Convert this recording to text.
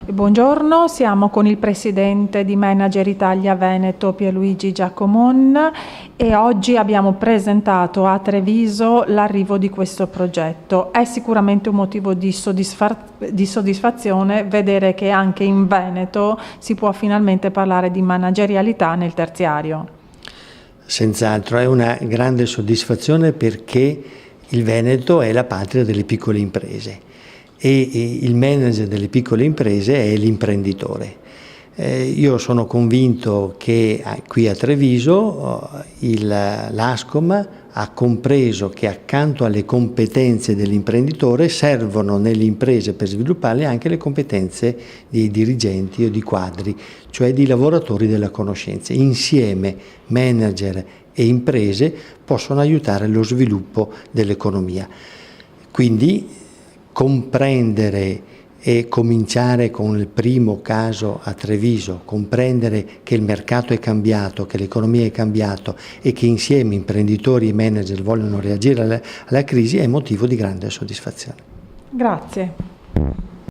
Buongiorno, siamo con il presidente di Manager Italia Veneto Pierluigi Giacomon e oggi abbiamo presentato a Treviso l'arrivo di questo progetto. È sicuramente un motivo di soddisfazione vedere che anche in Veneto si può finalmente parlare di managerialità nel terziario. Senz'altro è una grande soddisfazione perché il Veneto è la patria delle piccole imprese. E il manager delle piccole imprese è l'imprenditore. Io sono convinto che qui a Treviso l'Ascom ha compreso che accanto alle competenze dell'imprenditore servono nelle imprese per svilupparle anche le competenze di dirigenti o di quadri, cioè di lavoratori della conoscenza. Insieme manager e imprese possono aiutare lo sviluppo dell'economia. Quindi comprendere e cominciare con il primo caso a Treviso, comprendere che il mercato è cambiato, che l'economia è cambiata e che insieme imprenditori e manager vogliono reagire alla crisi è motivo di grande soddisfazione. Grazie.